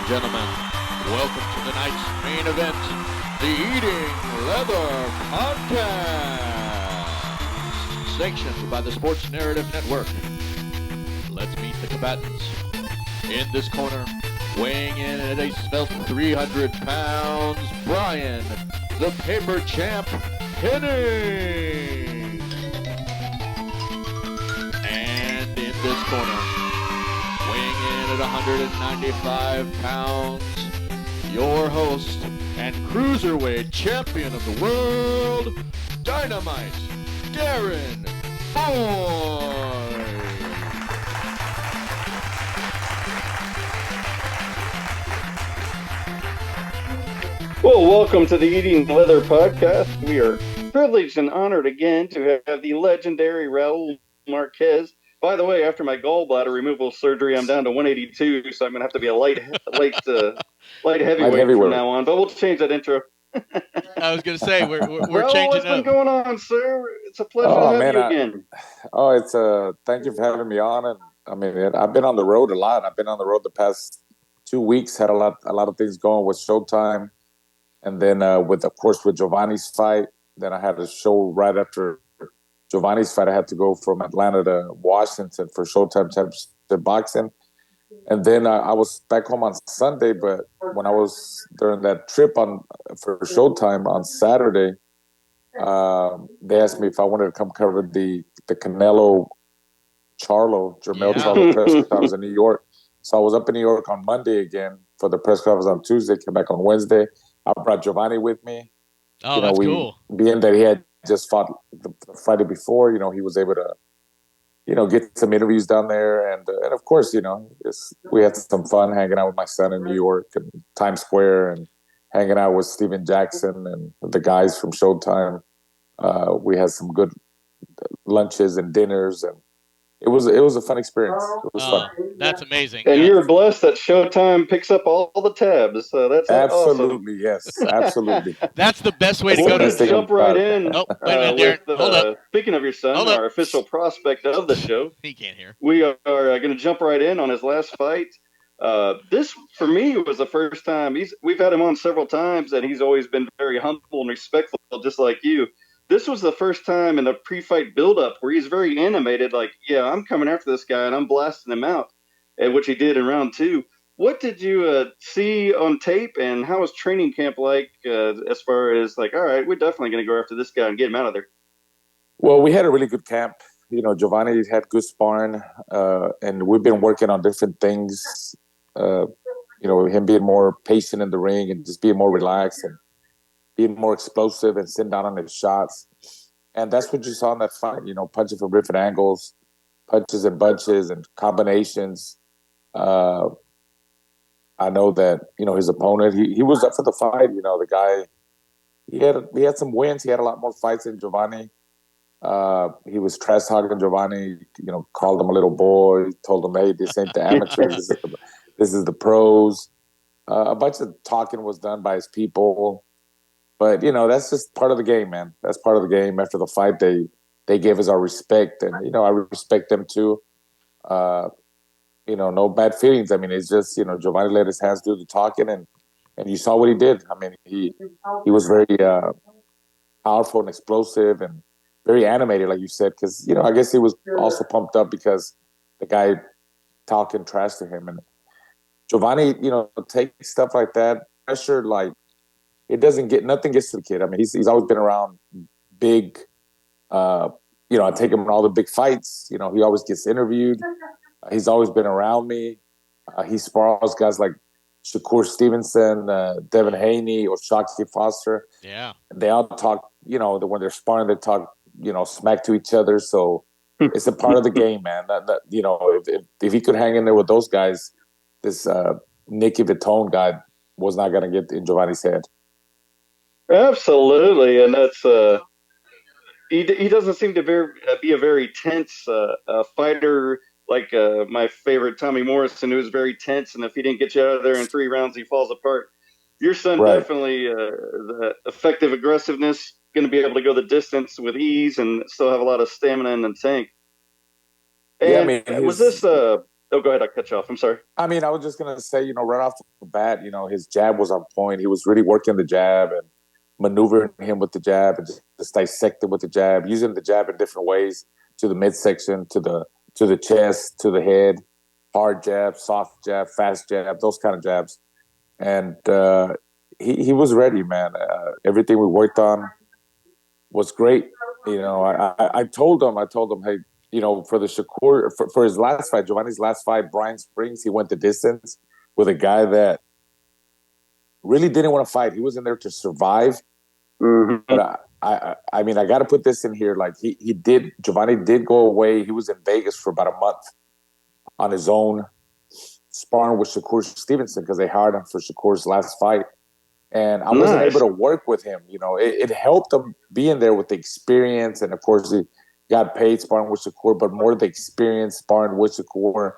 and gentlemen, welcome to tonight's main event, the Eating Leather Podcast, sanctioned by the Sports Narrative Network. Let's meet the combatants. In this corner, weighing in at a svelte 300 pounds, Brian, the paper champ, Henning. And in this corner, weighing in at 195 pounds, your host and cruiserweight champion of the world, Dynamite Darren Boyd. Well, welcome to the Eating Leather Podcast. We are privileged and honored again to have the legendary Raul Marquez. By the way, after my gallbladder removal surgery, I'm down to 182, so I'm going to have to be a light heavyweight from now on. But we'll change that intro. I was going to say, we're Raul, changing what's been going on, sir? It's a pleasure to have you again. Thank you for having me on. And I mean, I've been on the road a lot. I've been on the road the past 2 weeks. Had a lot of things going with Showtime, and then with Giovanni's fight. Then I had a show right after Giovanni's fight. I had to go from Atlanta to Washington for Showtime Championship Boxing. And then I was back home on Sunday, but when I was during that trip for Showtime on Saturday, they asked me if I wanted to come cover the Jermell Charlo press conference in New York. So I was up in New York on Monday again for the press conference on Tuesday, came back on Wednesday. I brought Giovanni with me. Oh, that's cool. Being that he had just fought the Friday before, he was able to, get some interviews down there. And of course, we had some fun hanging out with my son in New York and Times Square and hanging out with Steven Jackson and the guys from Showtime. We had some good lunches and dinners, and it was a fun experience. It was fun. That's amazing. And you're blessed that Showtime picks up all the tabs. So that's absolutely awesome. Yes, absolutely. That's the best way to go. To jump right in. Oh, wait a minute, Darren. Hold up. Speaking of your son, our official prospect of the show, he can't hear. We are going to jump right in on his last fight. This, for me, was the first time. We've had him on several times, and he's always been very humble and respectful, just like you. This was the first time in the pre-fight build-up where he's very animated, like, yeah, I'm coming after this guy, and I'm blasting him out, which he did in round 2. What did you see on tape, and how was training camp like as far as, like, all right, we're definitely going to go after this guy and get him out of there? Well, we had a really good camp. Giovanni had good sparring, and we've been working on different things. Him being more patient in the ring and just being more relaxed and being more explosive and sitting down on his shots. And that's what you saw in that fight, punching from different angles, punches and bunches and combinations. I know that, his opponent, he was up for the fight. The guy, he had some wins. He had a lot more fights than Giovanni. He was trash talking Giovanni, called him a little boy, told him, hey, this ain't the amateurs, this is the pros. A bunch of talking was done by his people. But, that's just part of the game, man. That's part of the game. After the fight, they gave us our respect. And, I respect them too. No bad feelings. I mean, it's just, Giovanni let his hands do the talking, and you saw what he did. I mean, he was very powerful and explosive and very animated, like you said, because, I guess he was also pumped up because the guy talking trash to him. And Giovanni, take stuff like that, pressure, like, nothing gets to the kid. I mean, he's always been around big, I take him in all the big fights. He always gets interviewed. He's always been around me. He spars guys like Shakur Stevenson, Devin Haney, or Shockey Foster. Yeah. They all talk, when they're sparring, they talk, smack to each other. So it's a part of the game, man. If he could hang in there with those guys, this Nicky Vitone guy was not going to get in Giovanni's head. Absolutely, and that's he doesn't seem to be a very tense fighter like my favorite Tommy Morrison, who was very tense, and if he didn't get you out of there in 3 rounds, he falls apart. Your son definitely the effective aggressiveness, going to be able to go the distance with ease and still have a lot of stamina in the tank. And was this Oh, go ahead. I cut you off. I'm sorry. I mean, I was just gonna say, right off the bat, his jab was on point. He was really working the jab and maneuvering him with the jab and just dissecting with the jab, using the jab in different ways to the midsection, to the chest, to the head, hard jab, soft jab, fast jab, those kind of jabs. And he was ready, man. Everything we worked on was great. I told him, hey, for the Shakur, for his last fight, Giovanni's last fight, Brian Springs, he went the distance with a guy that really didn't want to fight. He was in there to survive. Mm-hmm. But I mean, I got to put this in here. Like Giovanni did go away. He was in Vegas for about a month on his own, sparring with Shakur Stevenson because they hired him for Shakur's last fight. And I wasn't able to work with him. It helped him being there with the experience. And of course, he got paid sparring with Shakur, but more the experience sparring with Shakur.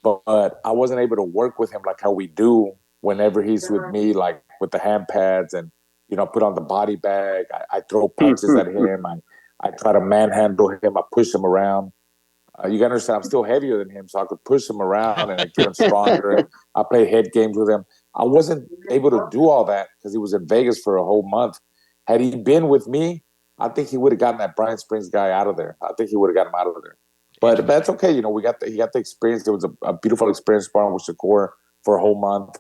But I wasn't able to work with him like how we do whenever he's with me, like with the hand pads and, put on the body bag. I throw punches at him. I try to manhandle him. I push him around. You got to understand, I'm still heavier than him, so I could push him around and I get him stronger. I play head games with him. I wasn't able to do all that because he was in Vegas for a whole month. Had he been with me, I think he would have gotten that Brian Springs guy out of there. I think he would have gotten him out of there. But that's okay. He got the experience. It was a beautiful experience sparring with Shakur for a whole month.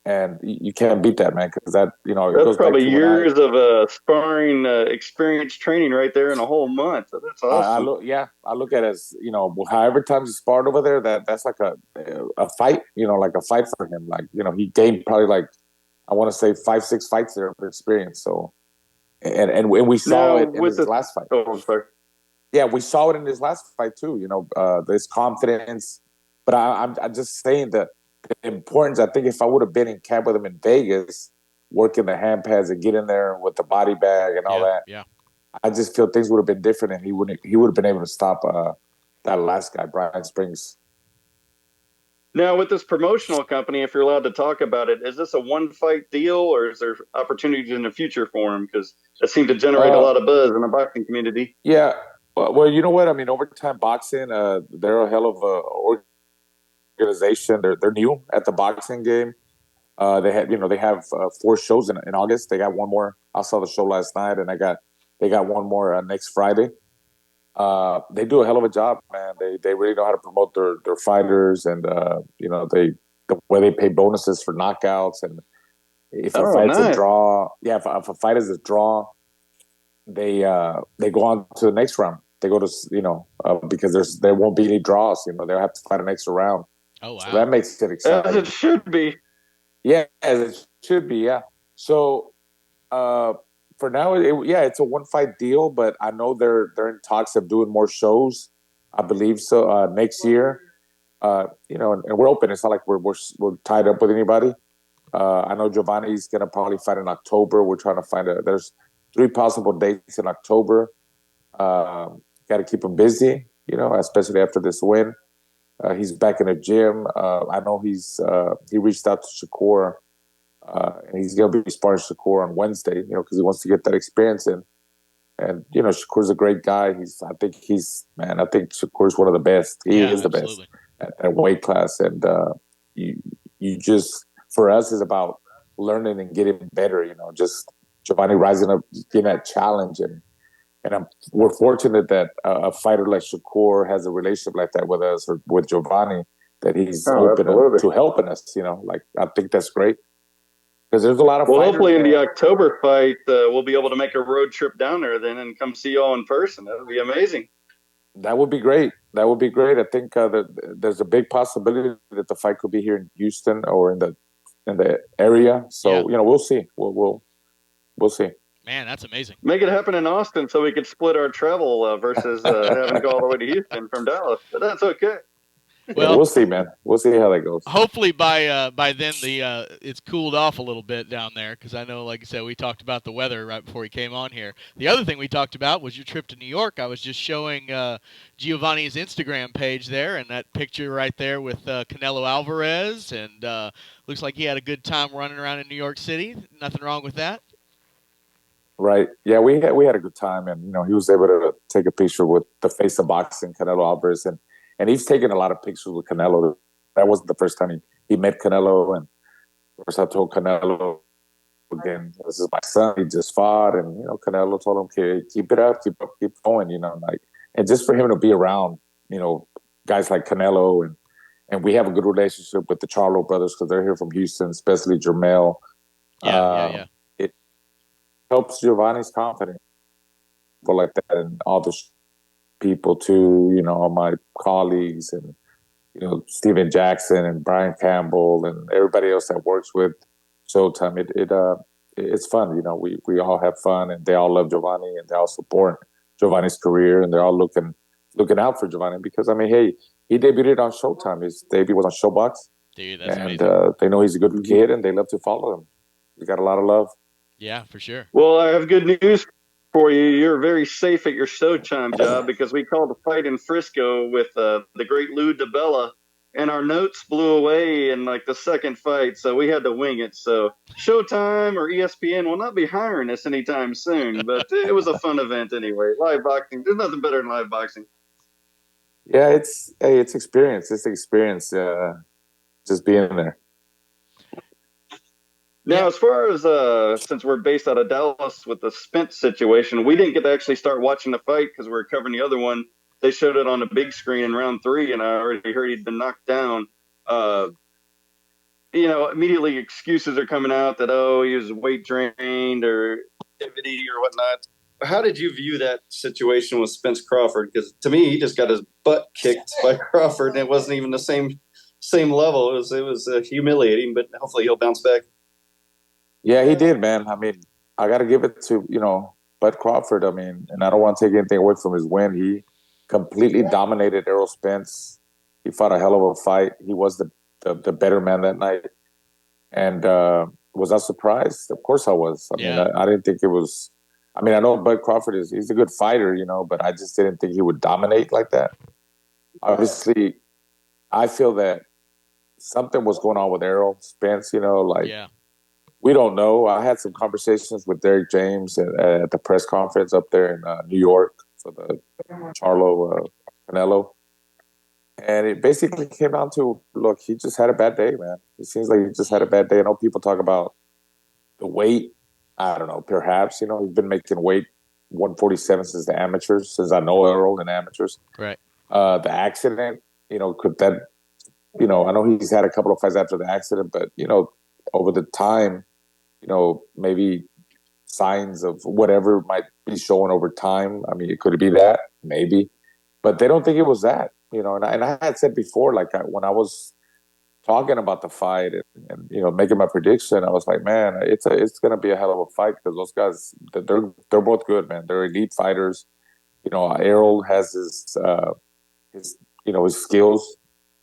And you can't beat that, man, because that, it That's goes probably back to years of sparring experience training right there in a whole month. That's awesome. I look at it as, however times he sparred over there, that's like a fight, like a fight for him. Like, he gained probably like, I want to say 5-6 fights there of experience. So, and we saw it in his last fight. Oh, I'm sorry. Yeah, we saw it in his last fight too. This confidence. But I'm just saying that the importance. I think if I would have been in camp with him in Vegas, working the hand pads and getting there with the body bag and all that, I just feel things would have been different, and he would have been able to stop that last guy, Brian Springs. Now, with this promotional company, if you're allowed to talk about it, is this a one-fight deal, or is there opportunities in the future for him? Because that seemed to generate a lot of buzz in the boxing community. Yeah. Well, you know what? I mean, Overtime Boxing, they're a hell of a organization. They're new at the boxing game. They have 4 shows in August. They got one more. I saw the show last night, and they got one more next Friday. They do a hell of a job, man. They really know how to promote their fighters, and the way they pay bonuses for knockouts, and if a fight's a draw, if a fight is a draw, they go on to the next round. They go to because there won't be any draws. They'll have to fight an extra round. Oh wow, so that makes it exciting. As it should be. Yeah, as it should be. Yeah. So for now, it's a one-fight deal, but I know they're in talks of doing more shows. I believe so next year. And we're open. It's not like we're tied up with anybody. I know Giovanni's gonna probably fight in October. We're trying to find there's 3 possible dates in October. Got to keep him busy, especially after this win. He's back in the gym. I know he reached out to Shakur. And he's going to be sparring Shakur on Wednesday, because he wants to get that experience in. And, Shakur's a great guy. I think Shakur's one of the best. He is the best at weight class. And you just, for us, is about learning and getting better, just Giovanni rising up, getting that challenge. And we're fortunate that a fighter like Shakur has a relationship like that with us or with Giovanni, that he's open to helping us, I think that's great. Because there's a lot of fighters. Hopefully in the October fight, we'll be able to make a road trip down there then and come see you all in person. That would be amazing. That would be great. I think that there's a big possibility that the fight could be here in Houston or in the area. So we'll see. We'll see. Man, that's amazing. Make it happen in Austin so we could split our travel versus having to go all the way to Houston from Dallas. But that's okay. Well, we'll see, man. We'll see how that goes. Hopefully by then it's cooled off a little bit down there, because I know, like I said, we talked about the weather right before we came on here. The other thing we talked about was your trip to New York. I was just showing Giovanni's Instagram page there, and that picture right there with Canelo Alvarez, and looks like he had a good time running around in New York City. Nothing wrong with that. Right. Yeah, we had a good time, and he was able to take a picture with the face of boxing, Canelo Alvarez, and And he's taken a lot of pictures with Canelo. That wasn't the first time he met Canelo. And of course, I told Canelo, again, this is my son. He just fought. And, Canelo told him, okay, keep it up, keep going, like, and just for him to be around, guys like Canelo and we have a good relationship with the Charlo brothers because they're here from Houston, especially Jermel. Yeah. It helps Giovanni's confidence. People like that and all the people too, all my colleagues and, Steven Jackson and Brian Campbell and everybody else that works with Showtime. It's fun. We all have fun and they all love Giovanni and they all support Giovanni's career and they're all looking out for Giovanni because, hey, he debuted on Showtime. His debut was on Showbox. Dude, that's and amazing. They know he's a good kid and they love to follow him. He got a lot of love. Yeah, for sure. Well, I have good news for you. You're very safe at your Showtime job because we called a fight in Frisco with the great Lou DiBella, and our notes blew away in like the second fight, so we had to wing it. So Showtime or ESPN will not be hiring us anytime soon, but it was a fun event anyway. Live boxing, there's nothing better than live boxing. Yeah, it's experience. It's experience. Just being there. Now, as far as since we're based out of Dallas with the Spence situation, we didn't get to actually start watching the fight because we were covering the other one. They showed it on a big screen in round 3, and I already heard he'd been knocked down. Immediately excuses are coming out that, he was weight drained or activity or whatnot. How did you view that situation with Spence Crawford? Because to me, he just got his butt kicked by Crawford, and it wasn't even the same level. It was humiliating, but hopefully he'll bounce back. Yeah, he did, man. I got to give it to, Bud Crawford. And I don't want to take anything away from his win. He completely dominated Errol Spence. He fought a hell of a fight. He was the better man that night. And was I surprised? Of course I was. I didn't think it was. I know Bud Crawford he's a good fighter, but I just didn't think he would dominate like that. Obviously, I feel that something was going on with Errol Spence, we don't know. I had some conversations with Derek James at the press conference up there in New York for the Charlo Canelo. And it basically came down to, look, he just had a bad day, man. It seems like he just had a bad day. I know people talk about the weight. I don't know, perhaps, he's been making weight 147 since the amateurs, since I know Errol in amateurs. Right. The accident, could that, I know he's had a couple of fights after the accident, but, over the time, maybe signs of whatever might be showing over time. It could be that, maybe. But they don't think it was that, And I had said before, when I was talking about the fight and making my prediction, I was like, man, it's going to be a hell of a fight because those guys, they're both good, man. They're elite fighters. Errol has his skills.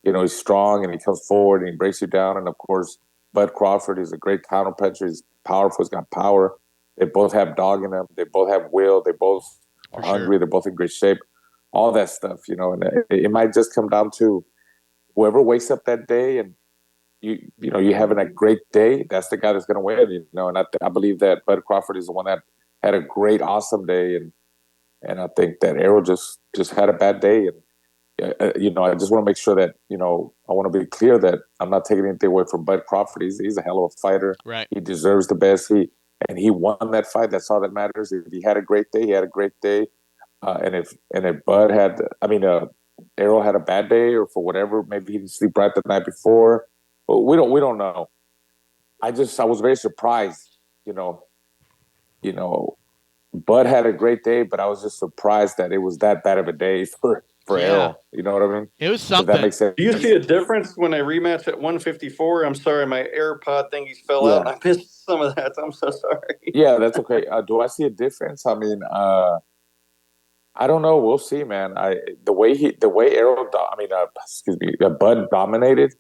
He's strong and he comes forward and he breaks you down. And of course, Bud Crawford is a great counterpuncher. He's powerful. He's got power. They both have dog in them. They both have will. They both are hungry. They're both in great shape. All that stuff, and it might just come down to whoever wakes up that day and you having a great day. That's the guy that's going to win. And I believe that Bud Crawford is the one that had a great, awesome day, and I think that Errol just had a bad day. And I just want to make sure that, I want to be clear that I'm not taking anything away from Bud Crawford. He's a hell of a fighter. Right. He deserves the best. He won that fight. That's all that matters. If he had a great day, he had a great day. And if Bud had, Errol had a bad day or for whatever, maybe he didn't sleep right the night before. But we don't know. I was very surprised, Bud had a great day, but I was just surprised that it was that bad of a day for Errol. You know what I mean? It was something. Does that make sense? Do you see a difference when they rematch at 154? I'm sorry, my AirPod thingies fell out and I missed some of that. I'm so sorry. Yeah, that's okay. Do I see a difference? I don't know. We'll see, man. The way Errol, Bud dominated.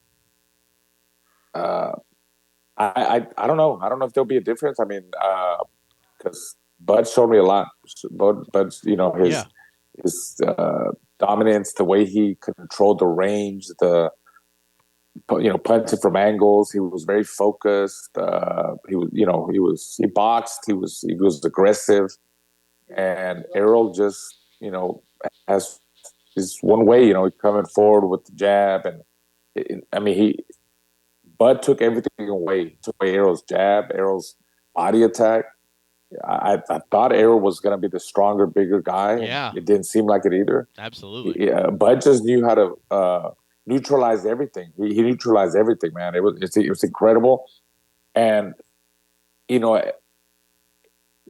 I don't know. I don't know if there'll be a difference. Because Bud showed me a lot. Bud's, his dominance, the way he controlled the range, punching from angles. He was very focused. He boxed. He was aggressive, and Errol just, has, just one way. You know, coming forward with the jab, and Bud took everything away. Took away Errol's jab, Errol's body attack. I thought Errol was going to be the stronger, bigger guy. Yeah. It didn't seem like it either. Absolutely. Bud just knew how to neutralize everything. He neutralized everything, man. It was incredible. And, you know,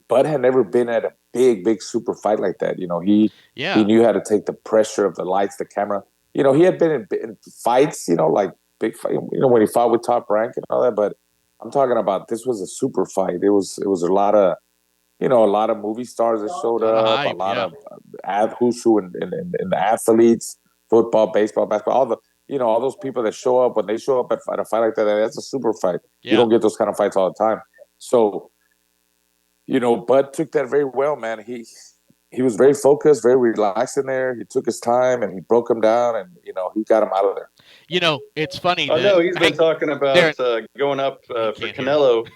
Bud had never been at a big super fight like that. You know, he knew how to take the pressure of the lights, the camera. You know, he had been in fights, you know, like big fight, you know, when he fought with Top Rank and all that. But I'm talking about this was a super fight. It was a lot of, you know, a lot of movie stars that showed up, a lot of who's-who and the athletes, football, baseball, basketball, all those people that show up when they show up at a fight like that. That's a super fight. Yeah. You don't get those kind of fights all the time. So, you know, Bud took that very well, man. He was very focused, very relaxed in there. He took his time and he broke him down, and you know, he got him out of there. You know, it's funny. I know he's been talking about going up for Canelo.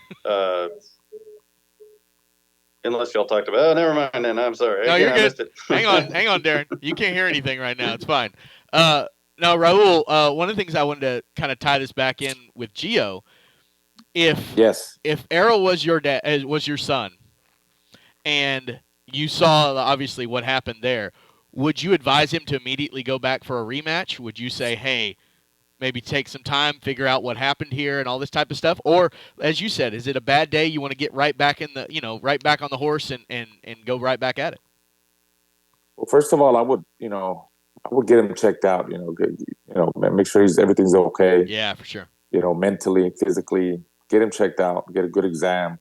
Unless y'all talked about, oh, never mind. Then I'm sorry. No, you're good. Hang on, Darren. You can't hear anything right now. It's fine. Now, Raul, one of the things I wanted to kind of tie this back in with Gio, if Errol was your dad, was your son, and you saw obviously what happened there, would you advise him to immediately go back for a rematch? Would you say, hey, maybe take some time, figure out what happened here and all this type of stuff? Or, as you said, is it a bad day? You want to get right back right back on the horse and go right back at it? Well, first of all, I would get him checked out, make sure everything's okay. Yeah, for sure. You know, mentally, physically, get him checked out, get a good exam.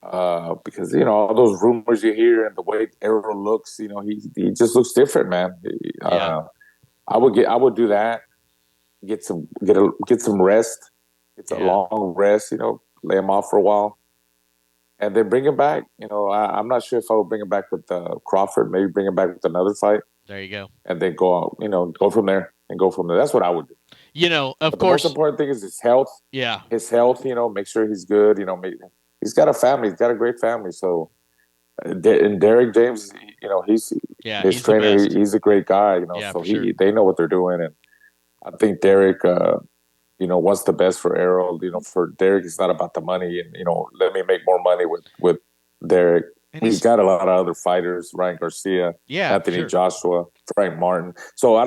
Because, you know, all those rumors you hear and the way Errol looks, you know, he just looks different, man. I would do that. Get some rest. It's a long rest, you know, lay him off for a while, and then bring him back. You know, I'm not sure if I would bring him back with Crawford. Maybe bring him back with another fight. There you go. And then go from there. That's what I would do. You know, of course. The most important thing is his health. Yeah. His health. You know, make sure he's good. You know, he's got a family. He's got a great family. So, and Derek James, you know, his trainer. He's a great guy. You know, so they know what they're doing. And I think Derek, wants the best for Errol. You know, for Derek, it's not about the money, and let me make more money with Derek. And he's got a lot of other fighters: Ryan Garcia, Anthony Joshua, Frank Martin. So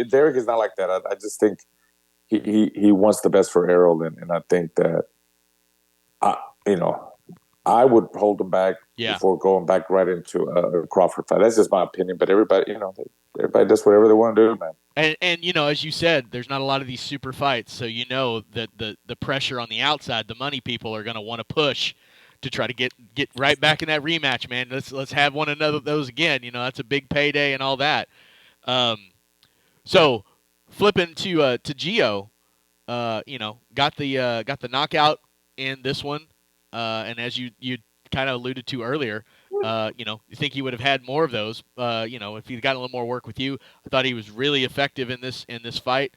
Derek is not like that. I just think he wants the best for Errol, and I think that I would hold him back before going back right into a Crawford fight. That's just my opinion. But everybody does whatever they want to do, man. And as you said, there's not a lot of these super fights, so you know that the pressure on the outside, the money people are going to want to push to try to get right back in that rematch, man. Let's have one another of those again. You know, that's a big payday and all that. So flipping to Gio, got the knockout in this one, and as you kind of alluded to earlier. You think he would have had more of those. If he'd gotten a little more work with you, I thought he was really effective in this fight.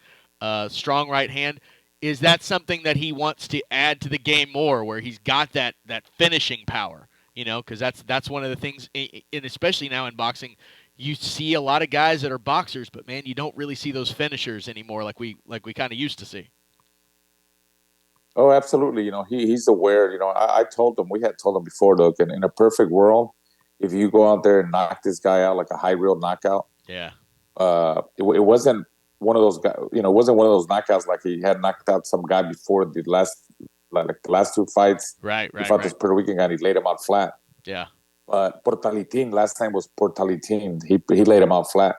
Strong right hand. Is that something that he wants to add to the game more, where he's got that finishing power? Because that's one of the things, and especially now in boxing, you see a lot of guys that are boxers, but man, you don't really see those finishers anymore, like we kind of used to see. Oh, absolutely. He's aware. I told him, we had told him before, look, in a perfect world, if you go out there and knock this guy out like a high real knockout, it wasn't one of those guys. It wasn't one of those knockouts like he had knocked out some guy before the last two fights. Right. He fought this Puerto Rican guy and he laid him out flat. Yeah. But Portalitin, last time was Portalitin. He laid him out flat,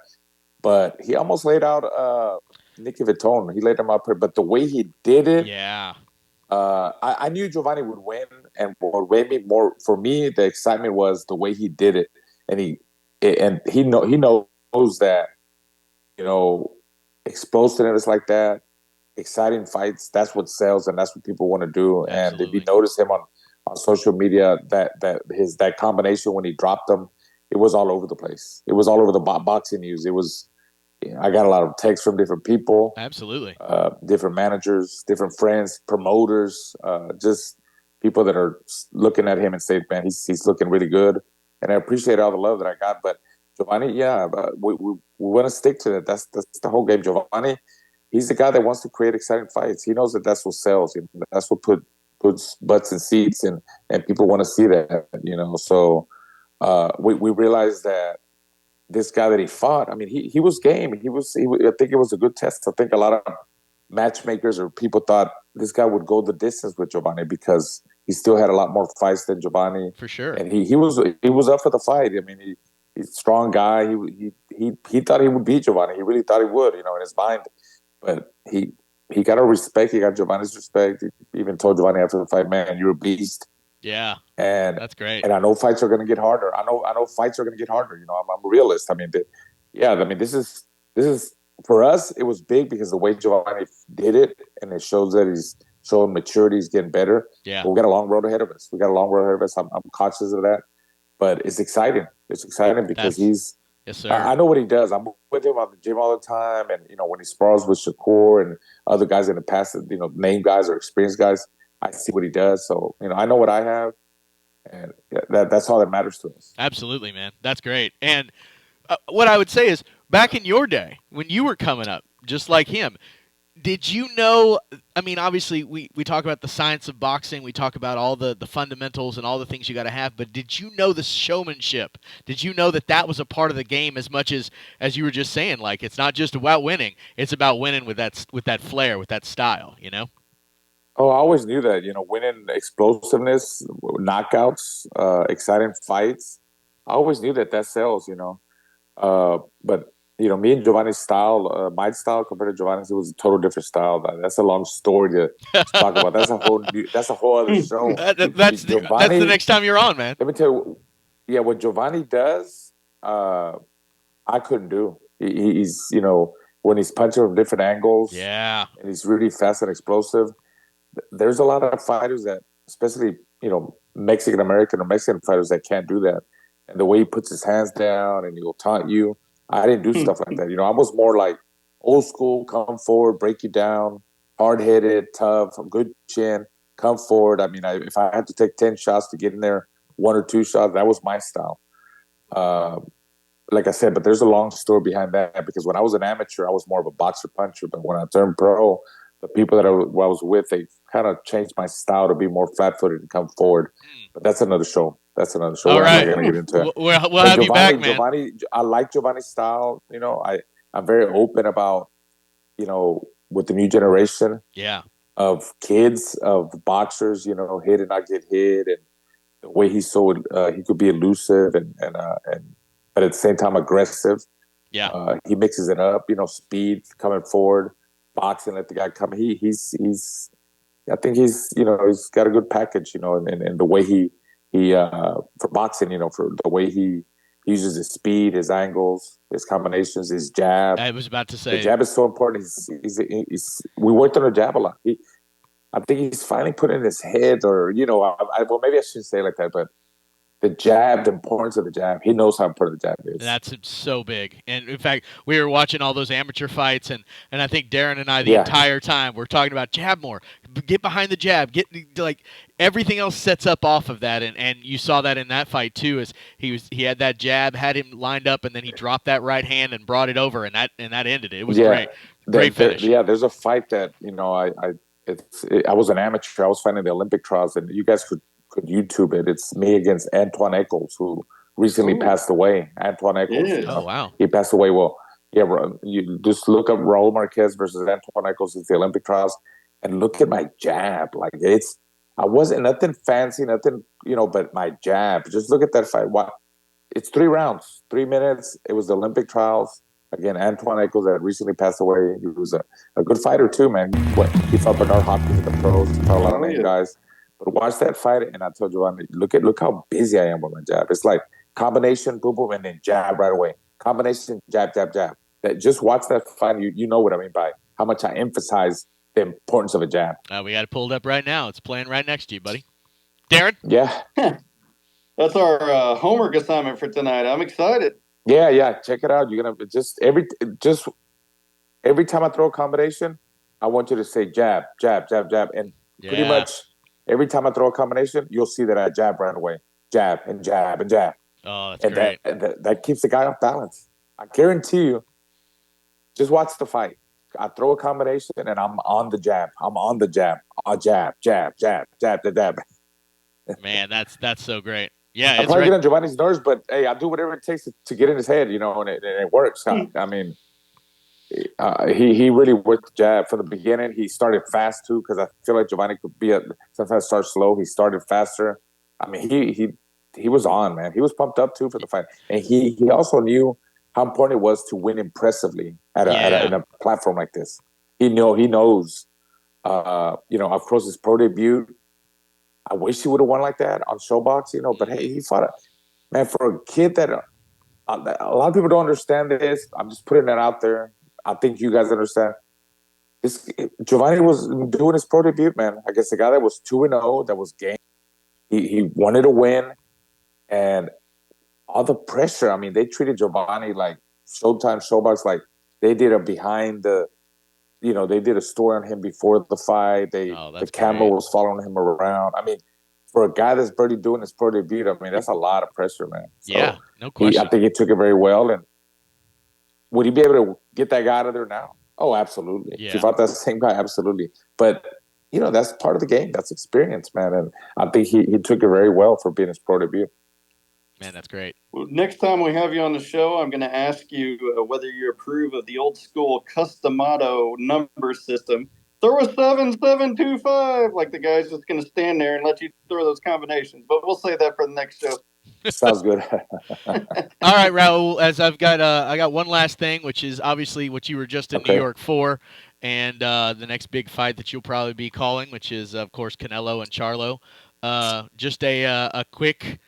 but he almost laid out Nicky Vitone. He laid him out, but the way he did it, I knew Giovanni would win, and what made me more, for me, the excitement was the way he did it, and he knows that, explosiveness like that, exciting fights, that's what sells, and that's what people want to do. Absolutely. And if you notice him on social media, that combination when he dropped them, it was all over the place. It was all over the boxing news. It was. I got a lot of texts from different people. Absolutely. Different managers, different friends, promoters, just people that are looking at him and saying, man, he's looking really good. And I appreciate all the love that I got. But Giovanni, yeah, but we want to stick to that. That's the whole game. Giovanni, he's the guy that wants to create exciting fights. He knows that that's what sells. You know, that's what puts butts in seats, and people want to see that. You know, so we realized that this guy that he fought, I mean, he was game. I think it was a good test. I think a lot of matchmakers or people thought this guy would go the distance with Giovanni because he still had a lot more fights than Giovanni. For sure. And he was up for the fight. I mean, he's a strong guy. He thought he would beat Giovanni. He really thought he would, you know, in his mind. But he got a respect. He got Giovanni's respect. He even told Giovanni after the fight, man, you're a beast. Yeah, And that's great. And I know fights are going to get harder. I know fights are going to get harder. You know, I'm a realist. I mean, yeah. I mean, this is for us. It was big because the way Giovanni did it, and it shows that he's showing maturity. He's getting better. Yeah, but we got a long road ahead of us. I'm conscious of that, but it's exciting. It's exciting because he's. Yes, sir. I know what he does. I'm with him on the gym all the time, and you know when he spars with Shakur and other guys in the past, you know, name guys or experienced guys. I see what he does, so you know I know what I have, and that's all that matters to us. Absolutely, man. That's great. And what I would say is, back in your day when you were coming up, just like him, did you know? I mean, obviously, we talk about the science of boxing. We talk about all the fundamentals and all the things you got to have. But did you know the showmanship? Did you know that was a part of the game as much as you were just saying? Like, it's not just about winning; it's about winning with that flair, with that style. You know. Oh, I always knew that. You know, winning explosiveness, knockouts, exciting fights. I always knew that sells. You know, but you know, me and Giovanni's style, my style compared to Giovanni's, it was a total different style. That's a long story to talk about. That's a whole other show. That's the next time you're on, man. Let me tell you, yeah, what Giovanni does, I couldn't do. He's, you know, when he's punching from different angles, yeah, and he's really fast and explosive. There's a lot of fighters that, especially, you know, Mexican American or Mexican fighters that can't do that. And the way he puts his hands down and he'll taunt you, I didn't do stuff like that. You know, I was more like old school, come forward, break you down, hard headed, tough, good chin, come forward. I mean, if I had to take 10 shots to get in there, 1 or 2 shots, that was my style. Like I said, but there's a long story behind that because when I was an amateur, I was more of a boxer puncher. But when I turned pro, the people that I was with, they kind of changed my style to be more flat footed and come forward. But that's another show. All right. I'm not going to get into it. We'll have you back, man. I like Giovanni's style. You know, I'm very open about, you know, with the new generation. Yeah. Of kids, of boxers, you know, hit and not get hit, and the way he's so he could be elusive and but at the same time aggressive. Yeah. He mixes it up, you know, speed coming forward, boxing, let the guy come. He's I think he's, you know, he's got a good package, you know, and the way he for boxing, you know, for the way he uses his speed, his angles, his combinations, his jab. I was about to say the jab is so important. We worked on the jab a lot. I think he's finally put in his head, or you know, well, maybe I shouldn't say it like that, but the jab, the importance of the jab. He knows how important the jab is. That's so big. And in fact, we were watching all those amateur fights, and I think Darren and I the entire time we're talking about jab more. Get behind the jab. Get like everything else sets up off of that, and you saw that in that fight too. As he had that jab, had him lined up, and then he dropped that right hand and brought it over, and that ended it. It was great finish. There's a fight that, you know, I was an amateur. I was fighting the Olympic trials, and you guys could YouTube it. It's me against Antoine Eccles, who recently passed away. Antoine Eccles. Yeah. You know, oh, wow. He passed away. Well, yeah, you just look up Raul Marquez versus Antoine Eccles at the Olympic trials and look at my jab. Like, I wasn't nothing fancy, nothing, you know, but my jab. Just look at that fight. It's 3 rounds, 3 minutes. It was the Olympic trials. Again, Antoine Eccles that recently passed away. He was a good fighter too, man. He fought Bernard Hopkins in the pros. He fought a lot of name guys. But watch that fight, and I told you, look how busy I am with my jab. It's like combination, boom, boom, and then jab right away. Combination, jab, jab, jab. Just watch that fight. You know what I mean by how much I emphasize the importance of a jab. We got it pulled up right now. It's playing right next to you, buddy. Darren? Yeah. That's our homework assignment for tonight. I'm excited. Yeah. Check it out. You're gonna every time I throw a combination, I want you to say jab, jab, jab, jab, and pretty much. Every time I throw a combination, you'll see that I jab right away. Jab and jab and jab. Oh, that's and great. that keeps the guy off balance. I guarantee you. Just watch the fight. I throw a combination and I'm on the jab. I'm on the jab. The jab. Man, that's so great. Yeah, I it's probably right. get on Giovanni's nerves, but hey, I do whatever it takes to get in his head, and it works. I mean, he really worked the jab from the beginning. He started fast too because I feel like Giovanni could sometimes start slow. He started faster. I mean, he was on, man. He was pumped up too for the fight, and he also knew how important it was to win impressively Yeah. in a platform like this. He knows. Of course, his pro debut. I wish he would have won like that on Showbox, But hey, he fought man for a kid that a lot of people don't understand this. I'm just putting that out there. I think you guys understand. This Giovanni was doing his pro debut, man. I guess the guy that was 2-0, that was game. He wanted to win, and all the pressure. I mean, they treated Giovanni like Showtime, Showbox, like they did a behind the. They did a story on him before the fight. Oh, The that's camera great. was following him around. I mean, for a guy that's barely doing his pro debut, I mean, that's a lot of pressure, man. Yeah, So no I question. think he took it very well. And would he be able to get that guy out of there now? Oh, absolutely. If he Yeah. fought that same guy, absolutely. But that's part of the game. That's experience, man. And I think he took it very well for being his pro debut. Man, that's great. Well, next time we have you on the show, I'm going to ask you whether you approve of the old school Customato number system. Throw a 7-7-2-5, like the guy's just going to stand there and let you throw those combinations. But we'll say that for the next show. Sounds good. All right, Raul. As I got one last thing, which is obviously what you were just in New Okay. York for, and the next big fight that you'll probably be calling, which is of course Canelo and Charlo. Just a quick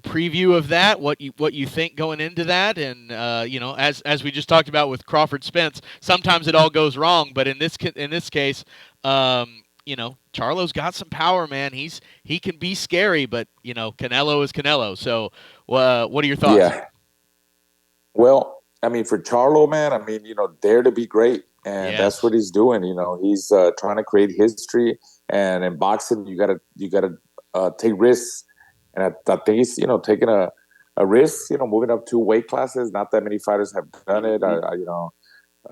preview of that, what you think going into that, and as we just talked about with Crawford Spence, sometimes it all goes wrong, but in this case, Charlo's got some power, man. He can be scary, but Canelo is Canelo. So, what are your thoughts? Yeah. Well, I mean, for Charlo, man, I mean, dare to be great. And that's Yes. what he's doing. He's trying to create history. And in boxing, you gotta take risks. And I think he's, taking a risk, moving up 2 weight classes. Not that many fighters have done it.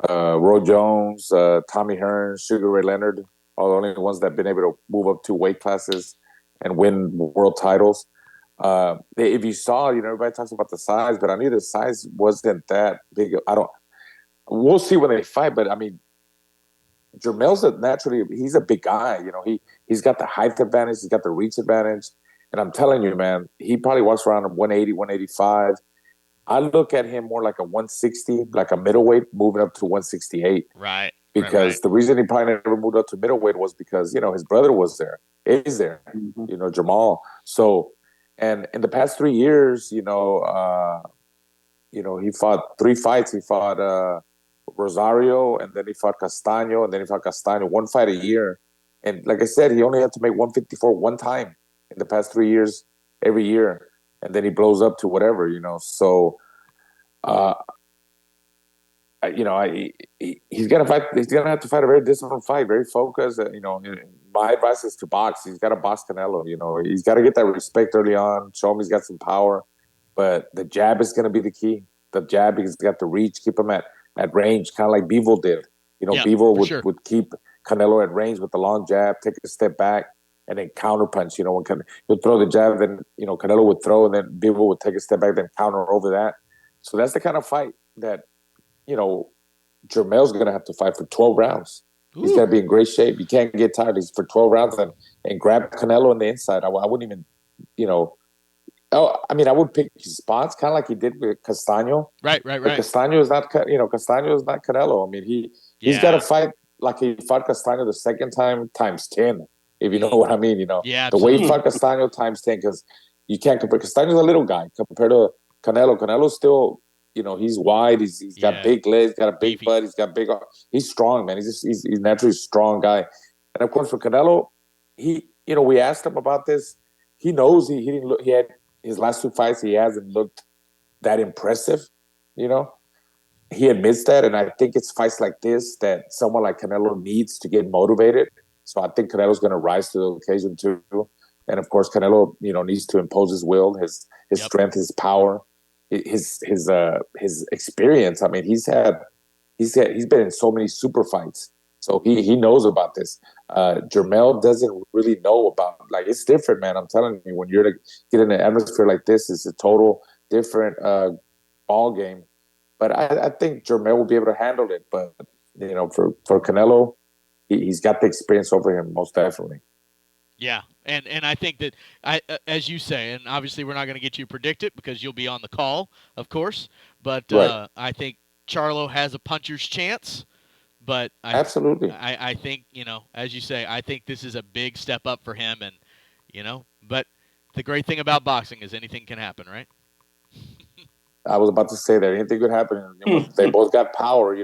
Roy Jones, Tommy Hearn, Sugar Ray Leonard are the only ones that have been able to move up 2 weight classes and win world titles. If you saw, everybody talks about the size, but I knew the size wasn't that big. We'll see when they fight, but I mean, Jermel's he's a big guy. He's got the height advantage, he's got the reach advantage. And I'm telling you, man, he probably walks around at 180, 185. I look at him more like a 160, like a middleweight moving up to 168. Right. Because the reason he probably never moved up to middleweight was because, his brother was there, is there, Jamal. So, and in the past 3 years, he fought 3 fights. He fought Rosario, and then he fought Castaño, and then he fought Castaño, 1 fight a year. And like I said, he only had to make 154 one time in the past 3 years, every year. And then he blows up to whatever, So, he's gonna fight. He's gonna have to fight a very disciplined fight, very focused. My advice is to box. He's got to box Canelo. He's got to get that respect early on. Show him he's got some power, but the jab is gonna be the key. The jab, he's got the reach, keep him at range, kind of like Bivol did. Yeah, Bivol sure. would keep Canelo at range with the long jab, take a step back, and then counter punch. When he'll throw the jab, then Canelo would throw, and then Bivol would take a step back, then counter over that. So that's the kind of fight that Jermel's going to have to fight for 12 rounds. Ooh. He's got to be in great shape. You can't get tired. He's for 12 rounds and grab Canelo on the inside. I wouldn't even, I would pick his spots kind of like he did with Castaño. Right. But Castaño is not, Castaño is not Canelo. I mean, he's got to fight like he fought Castaño the second time times 10, if you know what I mean. Yeah, the way absolutely. he fought Castaño times 10, because you can't compare. Castaño's a little guy compared to Canelo. Canelo's still, he's wide. He's got big legs, got a big Beefy. butt. He's got big. He's strong, man. He's naturally a strong guy. And of course, for Canelo, we asked him about this. He knows he didn't look. He had his last 2 fights. He hasn't looked that impressive. He admits that, and I think it's fights like this that someone like Canelo needs to get motivated. So I think Canelo's going to rise to the occasion too. and of course Canelo, needs to impose his will, his Yep. strength, his power, his experience. I mean, he's been in so many super fights, so he knows about this. Jermell doesn't really know about, like, it's different, man. I'm telling you, when you're to get in an atmosphere like this, it's a total different ball game. But I think Jermell will be able to handle it. But for Canelo, he's got the experience over him, most definitely. Yeah, and I think that as you say, and obviously we're not going to get you to predict it because you'll be on the call, of course. But Right. I think Charlo has a puncher's chance. But Absolutely. I think, as you say, I think this is a big step up for him, and but the great thing about boxing is anything can happen, right? I was about to say that anything could happen. They both got power.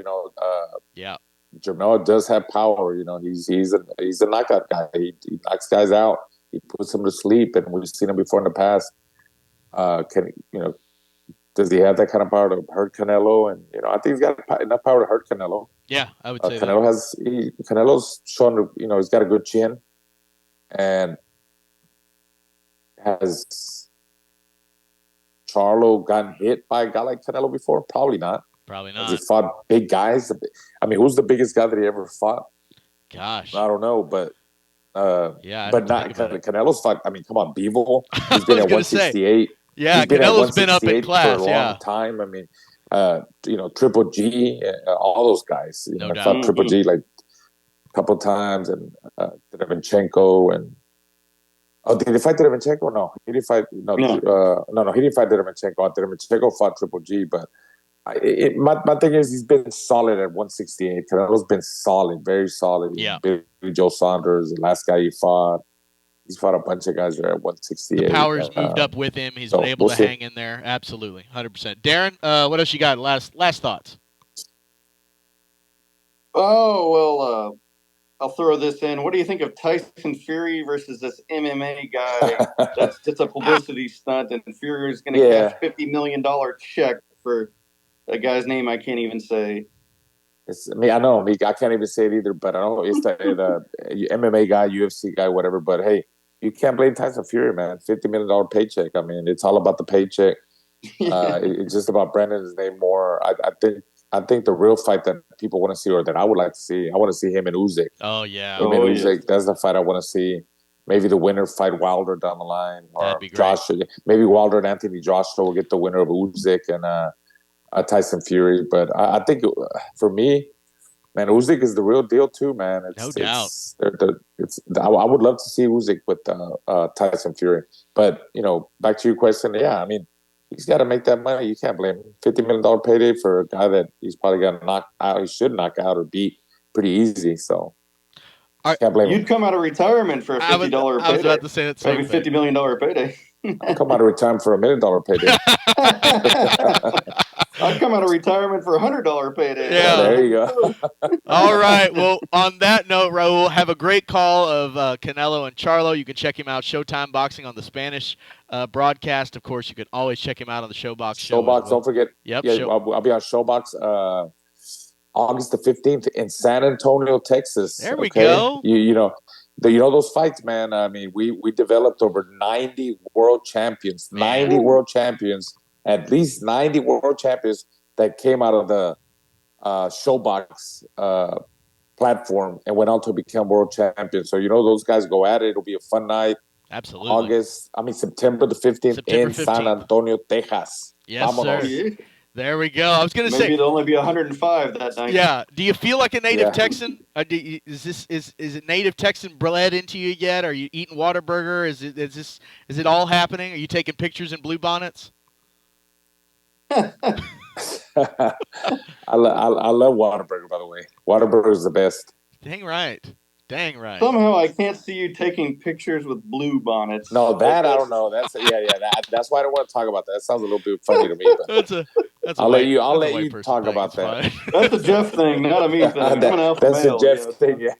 Yeah. Jermell does have power. He's a knockout guy. He knocks guys out. He puts them to sleep, and we've seen him before in the past. Does he have that kind of power to hurt Canelo? And I think he's got enough power to hurt Canelo. Yeah, I would say Canelo's shown, he's got a good chin, and has Charlo gotten hit by a guy like Canelo before? Probably not. Probably not. Has he fought big guys? I mean, who's the biggest guy that he ever fought? Gosh, I don't know, but yeah, but not Canelo's fought. I mean, come on, Bivol. He's been at 168. Yeah, he's been Canelo's at been up in class. for a long time. I mean, Triple G, all those guys. No doubt. Fought Triple G like a couple times, and Derevenchenko, and did he fight Derevenchenko? No, he didn't fight. No, he didn't fight Derevenchenko. Derevenchenko fought Triple G, but my thing is, he's been solid at 168. Canelo's been solid, very solid. Yeah. Billy Joe Saunders, the last guy he fought. He's fought a bunch of guys there at 168. The power's moved up with him. He's been able to hang in there. Absolutely, 100%. Darren, what else you got? Last thoughts. Oh, well, I'll throw this in. What do you think of Tyson Fury versus this MMA guy? That's just a publicity stunt, and Fury is going to cash $50 million check for a guy's name I can't even say. I know. I can't even say it either, but I don't know. It's the MMA guy, UFC guy, whatever. But hey, you can't blame Tyson Fury, man. $50 million paycheck. I mean, it's all about the paycheck. It's just about branding his name more. I think the real fight that people want to see, or that I would like to see, I want to see him and Usyk. Oh yeah, Usyk. That's the fight I want to see. Maybe the winner fight Wilder down the line, or that'd be great. Maybe Wilder and Anthony Joshua will get the winner of Usyk and Tyson Fury. But I think for me, man, Usyk is the real deal too, man. No doubt. I would love to see Usyk with Tyson Fury. But back to your question, yeah, I mean, he's got to make that money. You can't blame him. $50 million payday for a guy that he's probably going to knock out. He should knock out or beat pretty easy. So can't blame him. You'd come out of retirement for a $50 payday. I was about to say that same thing. $50 million payday. I'll come out of retirement for $1 million payday. I'd come out of retirement for $100 payday. Yeah, there you go. All right. Well, on that note, Raul, have a great call of Canelo and Charlo. You can check him out, Showtime Boxing, on the Spanish broadcast. Of course, you can always check him out on the Showbox show. Showbox, don't forget. Yep. Yeah, I'll be on Showbox August the 15th in San Antonio, Texas. There we go. You know those fights, man. I mean, we developed over 90 world champions, at least 90 world champions that came out of the Showbox platform and went on to become world champions. So those guys go at it. It'll be a fun night. Absolutely. September the 15th in San Antonio, Texas. Yes, sir. There we go. I was going to say maybe it'll only be 105 that night. Yeah. Do you feel like a native Texan? Is it native Texan bled into you yet? Are you eating Whataburger? Is it all happening? Are you taking pictures in blue bonnets? I love Whataburger, by the way. Whataburger is the best. Dang right. Somehow I can't see you taking pictures with blue bonnets. No, I don't know. That's that's why I don't want to talk about that. That sounds a little bit funny to me. But I'll let you talk about that. That's a Jeff thing, not a me thing. That's a Jeff thing. Yeah.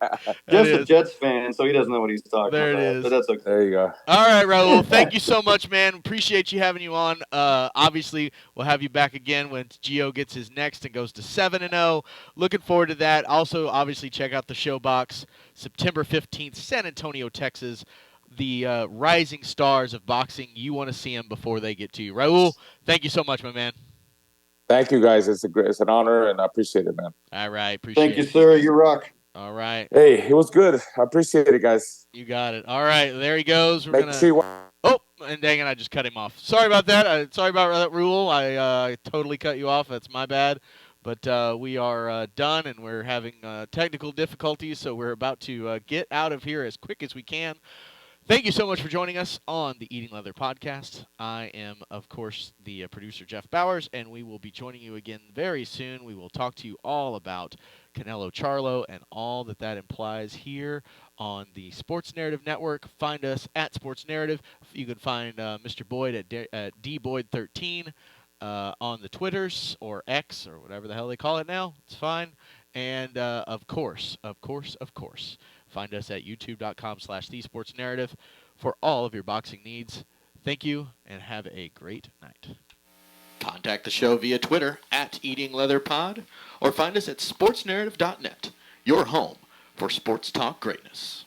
Jeff's a Jets fan, so he doesn't know what he's talking about. There it is. But that's okay. There you go. All right, Raul. Thank you so much, man. Appreciate you having you on. Obviously, we'll have you back again when Gio gets his next and goes to 7-0. Looking forward to that. Also, obviously, check out the Showbox, September 15th, San Antonio, Texas. the rising stars of boxing. You want to see them before they get to you. Raul, thank you so much, my man. Thank you, guys. It's an honor, and I appreciate it, man. All right, appreciate Thank you, it. sir. You rock. All right. Hey, it was good. I appreciate it, guys. You got it. All right, there he goes. We're Make gonna. sure you Oh, and dang it, I just cut him off. Sorry about that. Sorry about that, Rule. I totally cut you off. That's my bad. But we are done, and we're having technical difficulties, so we're about to get out of here as quick as we can. Thank you so much for joining us on the Eating Leather podcast. I am, of course, the producer, Jeff Bowers, and we will be joining you again very soon. We will talk to you all about Canelo Charlo and all that implies here on the Sports Narrative Network. Find us at Sports Narrative. You can find Mr. Boyd at dboyd13 on the Twitters or X or whatever the hell they call it now. It's fine. And of course, find us at youtube.com/thesportsnarrative for all of your boxing needs. Thank you, and have a great night. Contact the show via Twitter at EatingLeatherPod or find us at sportsnarrative.net, your home for sports talk greatness.